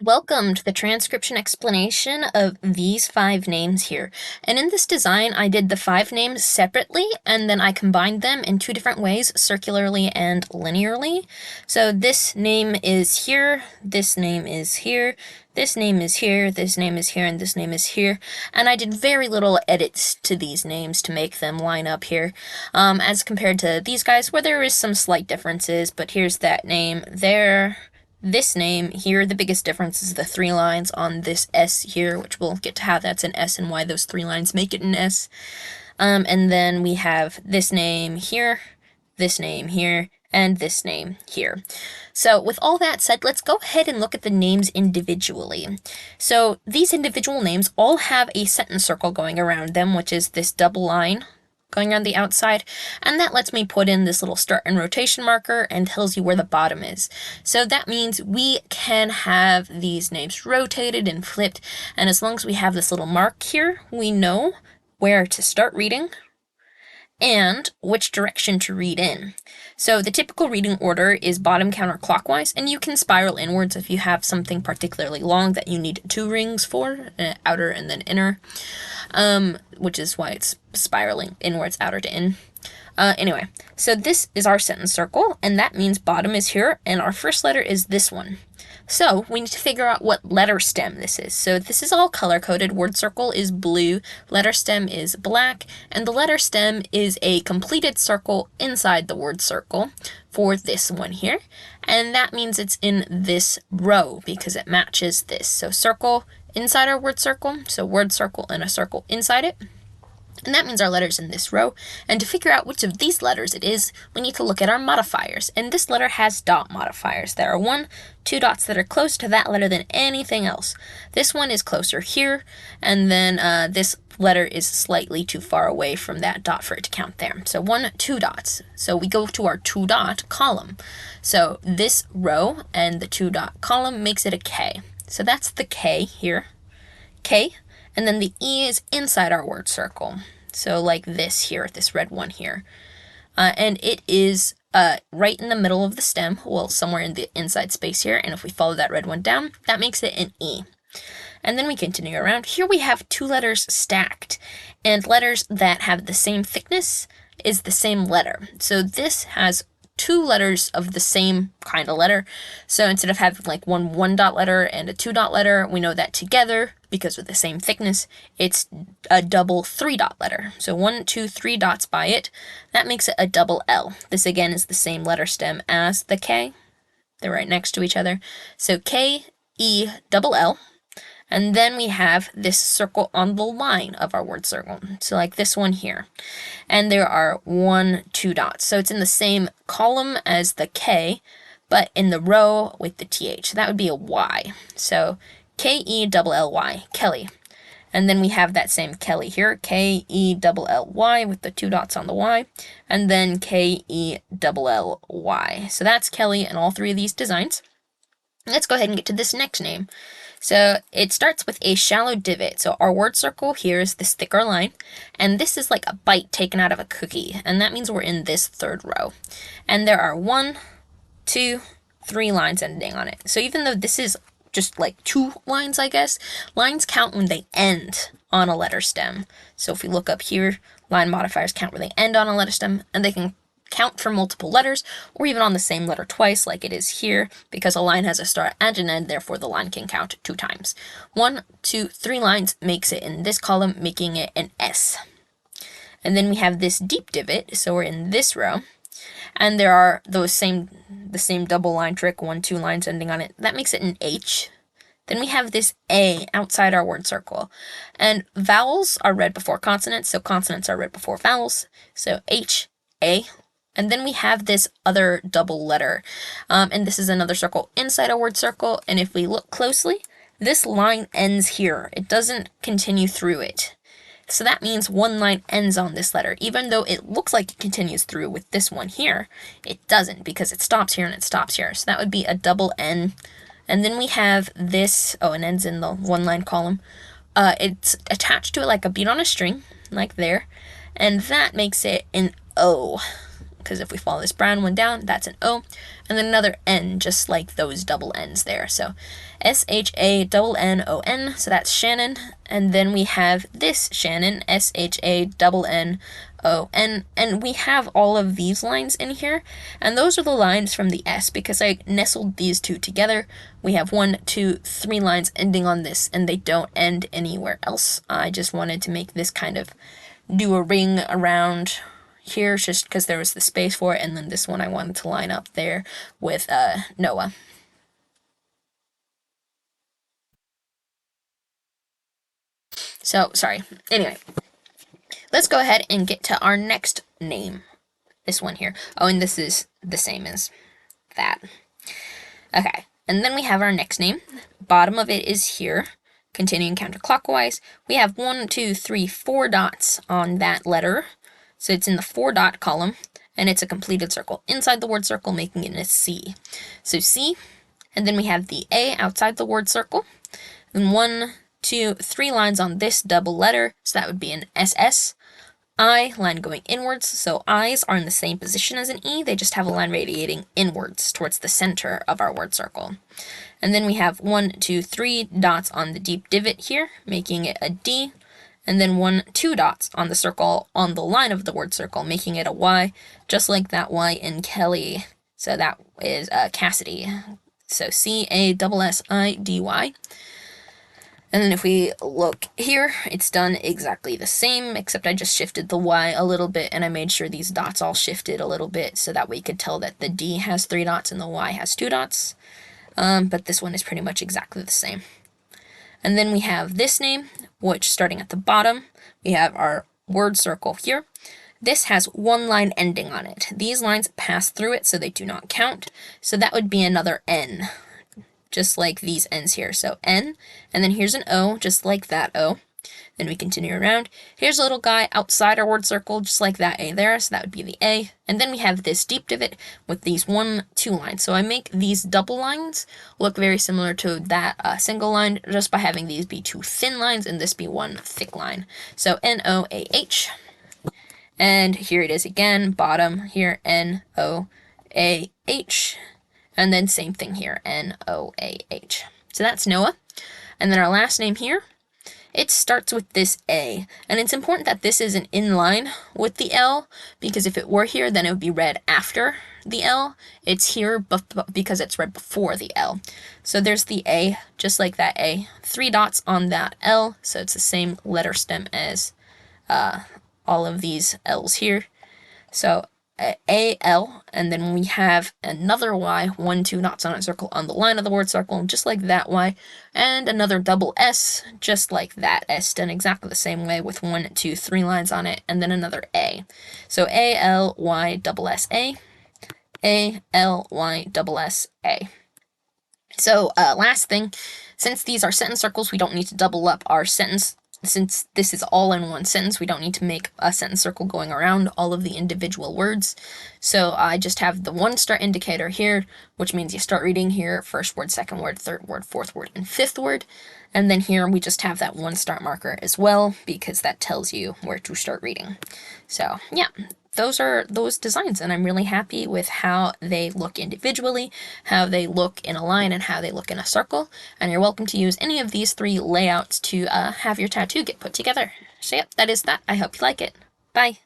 Welcome to the transcription explanation of these 5 names here. And in this design, I did the 5 names separately, and then I combined them in 2 different ways, circularly and linearly. So this name is here, this name is here, this name is here, this name is here, and this name is here. And I did very little edits to these names to make them line up here, as compared to these guys, where there is some slight differences, but here's that name there. This name here, the biggest difference is the 3 lines on this S here, which we'll get to how that's an S and why those 3 lines make it an S. And then we have this name here, and this name here. So with all that said, let's go ahead and look at the names individually. So these individual names all have a sentence circle going around them, which is this double line going around the outside, and that lets me put in this little start and rotation marker and tells you where the bottom is. So that means we can have these names rotated and flipped, and as long as we have this little mark here, we know where to start reading and which direction to read in. So the typical reading order is bottom counterclockwise, and you can spiral inwards if you have something particularly long that you need 2 rings for, outer and then inner, which is why it's spiraling inwards, outer to in. Anyway, so this is our sentence circle, and that means bottom is here, and our first letter is this one. So we need to figure out what letter stem this is. So this is all color-coded. Word circle is blue, letter stem is black, and the letter stem is a completed circle inside the word circle for this one here. And that means it's in this row because it matches this. So circle inside our word circle, so word circle and a circle inside it. And that means our letter's in this row, and to figure out which of these letters it is, we need to look at our modifiers, and this letter has dot modifiers. There are 2 dots that are closer to that letter than anything else. This one is closer here, and then this letter is slightly too far away from that dot for it to count there. So 2 dots. So we go to our 2 dot column. So this row and the 2 dot column makes it a K. So that's the K here. K. And then the E is inside our word circle. So like this here, this red one here. And it is right in the middle of the stem, well, somewhere in the inside space here. And if we follow that red one down, that makes it an E. And then we continue around. Here we have 2 letters stacked. And letters that have the same thickness is the same letter. So this has 2 letters of the same kind of letter. So instead of having like one dot letter and a 2 dot letter, we know that together, because with the same thickness, it's a double 3 dot letter. So 1, 2, 3 dots by it. That makes it a double L. This again is the same letter stem as the K. They're right next to each other. So K, E, double L. And then we have this circle on the line of our word circle. So like this one here. And there are 1, 2 dots. So it's in the same column as the K, but in the row with the TH. So that would be a Y. So K-E-double-L-Y, Kelly. And then we have that same Kelly here, K-E-double-L-Y with the 2 dots on the Y. And then K-E-double-L-Y. So that's Kelly in all 3 of these designs. Let's go ahead and get to this next name. So it starts with a shallow divot. So our word circle here is this thicker line, and this is like a bite taken out of a cookie, and that means we're in this 3rd row. And there are 1, 2, 3 lines ending on it. So even though this is just like 2 lines, I guess, lines count when they end on a letter stem. So if we look up here, line modifiers count where they end on a letter stem, and they can count for multiple letters, or even on the same letter twice, like it is here, because a line has a start and an end, therefore the line can count 2 times. 1, 2, 3 lines makes it in this column, making it an S. And then we have this deep divot, so we're in this row, and there are the same double line trick, 1, 2 lines ending on it. That makes it an H. Then we have this A outside our word circle, and vowels are read before consonants, so consonants are read before vowels, so H, A. And then we have this other double letter, and this is another circle inside a word circle, and if we look closely, this line ends here. It doesn't continue through it. So that means 1 line ends on this letter, even though it looks like it continues through with this one here. It doesn't, because it stops here and it stops here. So that would be a double N. And then we have this, and ends in the 1 line column. It's attached to it like a bead on a string, like there, and that makes it an O. because if we follow this brown one down, that's an O, and then another N, just like those double N's there. So Shannon, so that's Shannon, and then we have this Shannon, Shannon, and we have all of these lines in here, and those are the lines from the S, because I nestled these two together. We have 1, 2, 3 lines ending on this, and they don't end anywhere else. I just wanted to make this kind of do a ring around here, just because there was the space for it, and then this one I wanted to line up there with Noah. So, sorry. Anyway, let's go ahead and get to our next name. This one here. Oh, and this is the same as that. Okay, and then we have our next name. Bottom of it is here. Continuing counterclockwise, we have 1, 2, 3, 4 dots on that letter. So it's in the 4-dot column, and it's a completed circle inside the word circle, making it a C. So C, and then we have the A outside the word circle, and 1, 2, 3 lines on this double letter, so that would be an SS. I, line going inwards, so I's are in the same position as an E, they just have a line radiating inwards towards the center of our word circle. And then we have 1, 2, 3 dots on the deep divot here, making it a D, and then 1, 2 dots on the circle on the line of the word circle, making it a Y, just like that Y in Kelly. So that is Cassidy. So Cassidy. And then if we look here, it's done exactly the same, except I just shifted the Y a little bit, and I made sure these dots all shifted a little bit, so that we could tell that the D has 3 dots and the Y has 2 dots. But this one is pretty much exactly the same. And then we have this name, which starting at the bottom, we have our word circle here. This has 1 line ending on it. These lines pass through it, so they do not count. So that would be another N, just like these N's here. So N, and then here's an O, just like that O. Then we continue around. Here's a little guy outside our word circle, just like that A there, so that would be the A. And then we have this deep divot with these 1, 2 lines. So I make these double lines look very similar to that single line, just by having these be 2 thin lines and this be 1 thick line. So Noah. And here it is again, bottom here, Noah. And then same thing here, Noah. So that's Noah. And then our last name here, it starts with this A. And it's important that this isn't in line with the L, because if it were here, then it would be read after the L. It's here because it's read before the L. So there's the A, just like that A. 3 dots on that L, so it's the same letter stem as all of these L's here. So A-L, and then we have another Y, 1, 2 dots on a circle on the line of the word circle, just like that Y, and another double S, just like that S, done exactly the same way with 1, 2, 3 lines on it, and then another A. So A-L-Y-S-S-A, A-L-Y-S-S-A. So last thing, since these are sentence circles, we don't need to double up our sentence. Since this is all in one sentence, we don't need to make a sentence circle going around all of the individual words. So I just have the 1 start indicator here, which means you start reading here, first word, second word, third word, fourth word, and fifth word. And then here we just have that 1 start marker as well, because that tells you where to start reading. So yeah, those are those designs, and I'm really happy with how they look individually, how they look in a line, and how they look in a circle. And you're welcome to use any of these 3 layouts to have your tattoo get put together. So yep, that is that. I hope you like it. Bye.